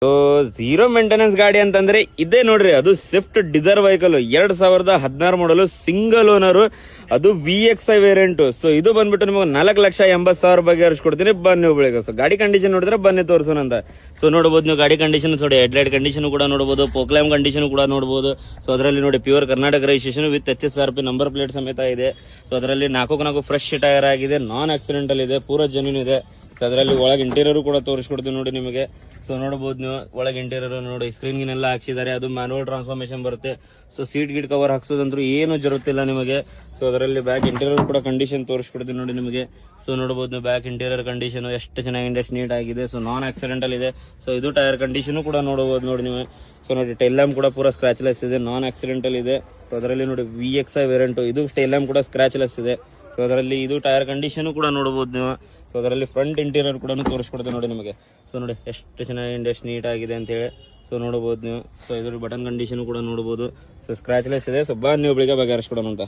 So zero maintenance ಗಾಡಿ ಅಂತಂದ್ರೆ ಇದೇ ನೋಡ್ರಿ, ಅದು ಸ್ವಿಫ್ಟ್ ಡಿಸೈರ್ ವೆಹಿಕಲ್ 2016 ಮಾಡಲು ಸಿಂಗಲ್ ಓನರ್, ಅದು VXI ವೇರಿಯಂಟ್. ಸೊ ಇದು ಬಂದ್ಬಿಟ್ಟು ನಿಮಗೆ 4,80,000 ಬಗ್ಗೆ ಹರಿಸ್ಕೊಡ್ತೀನಿ. ಬನ್ನಿ ಒಬ್ಬಳಿಗೆ. ಸೊ ಗಾಡಿ ಕಂಡೀಷನ್ ನೋಡಿದ್ರೆ ಬನ್ನಿ ತೋರ್ಸೋಣ ಅಂತ. ಸೊ ನೋಡಬಹುದು ನೀವು ಗಾಡಿ ಕಂಡೀಷನ್ ನೋಡಿ, ಹೆಡ್ಲೈಟ್ ಕಂಡೀಷನ್ ಕೂಡ ನೋಡಬಹುದು, ಪೋಕ್ಲೈಮ್ ಕಂಡೀಷನ್ ಕೂಡ ನೋಡಬಹುದು. ಸೊ ಅದರಲ್ಲಿ ನೋಡಿ pure Karnataka registration with HSRP number plate ಸಮೇತ ಇದೆ. ಸೊ ಅದರಲ್ಲಿ 4 ಫ್ರೆಶ್ ಟೈರ್ ಆಗಿದೆ, ನಾನ್ ಆಕ್ಸಿಡೆಂಟಲ್ ಇದೆ, ಪೂರಾ ಜೆನ್ಯೂನ್ ಇದೆ. ಅದರಲ್ಲಿ ಒಳಗೆ ಇಂಟೀರಿಯರ್ ಕೂಡ ತೋರಿಸ್ಕೊಡ್ತೀವಿ ನೋಡಿ ನಿಮಗೆ. ಸೊ ನೋಡಬಹುದು ನೀವು ಒಳಗೆ ಇಂಟೀರಿಯರ್ ನೋಡಿ, ಸ್ಕ್ರೀನ್ ಗಿನೆಲ್ಲ ಹಾಕ್ಸಿದ್ದಾರೆ, ಅದು ಮ್ಯಾನುವಲ್ ಟ್ರಾನ್ಸ್ಫಾರ್ಮೇಶನ್ ಬರುತ್ತೆ. ಸೊ ಸೀಟ್ ಗಿಟ್ ಕವರ್ ಹಾಕ್ಸೋದಂದ್ರೂ ಏನು ಜರುತ್ತಿಲ್ಲ ನಿಮಗೆ. ಸೊ ಅದರಲ್ಲಿ ಬ್ಯಾಕ್ ಇಂಟೀರಿಯರ್ ಕೂಡ ಕಂಡೀಷನ್ ತೋರಿಸ್ಕೊಡ್ತೀವಿ ನೋಡಿ ನಿಮಗೆ. ಸೊ ನೋಡಬಹುದು ನೀವು ಬ್ಯಾಕ್ ಇಂಟೀರಿಯರ್ ಕಂಡೀಷನ್ ಎಷ್ಟು ಚೆನ್ನಾಗಿದೆ, ಎಷ್ಟು ನೀಟ್ ಆಗಿದೆ. ಸೊ ನಾನ್ ಆಕ್ಸಿಡೆಂಟಲ್ ಇದೆ. ಸೊ ಇದು ಟೈರ್ ಕಂಡೀಷನ್ ಕೂಡ ನೋಡಬಹುದು ನೋಡಿ ನೀವು. ಸೊ ನೋಡಿ ಟೈಲ್ ಲ್ಯಾಂಪ್ ಕೂಡ ಪೂರಾ ಸ್ಕ್ರಾಚ್ಲೆಸ್ ಇದೆ, ನಾನ್ ಆಕ್ಸಿಡೆಂಟಲ್ ಇದೆ. ಸೊ ಅದರಲ್ಲಿ ನೋಡಿ VXI ವೇರಿಯಂಟ್, ಇದು ಟೈಲ್ ಲ್ಯಾಂಪ್ ಕೂಡ ಸ್ಕ್ರಾಚ್ಲೆಸ್ ಇದೆ. ಸೊ ಅದರಲ್ಲಿ ಇದು ಟೈರ್ ಕಂಡೀಷನ್ ಕೂಡ ನೋಡಬಹುದು ನೀವು. ಸೊ ಅದರಲ್ಲಿ ಫ್ರಂಟ್ ಇಂಟೀರಿಯರ್ ಕೂಡ ತೋರಿಸ್ಕೊಡ್ತೇವೆ ನೋಡಿ ನಿಮಗೆ. ಸೊ ನೋಡಿ ಎಷ್ಟು ಚೆನ್ನಾಗಿದೆ, ಎಷ್ಟು ನೀಟ್ ಆಗಿದೆ ಅಂತ ಹೇಳಿ. ಸೊ ನೋಡಬಹುದು ನೀವು. ಸೊ ಇದ್ರ ಬಟನ್ ಕಂಡೀಷನ್ ಕೂಡ ನೋಡಬಹುದು. ಸೊ ಸ್ಕ್ರಾಚ್ಲೆಸ್ ಇದೆ. ಸೊ ಬನ್ನಿ ಒಬ್ಬಳಿಗೆ ಬಗೆಹರಿಸ್ಕೊಡೋಣ ಅಂತ.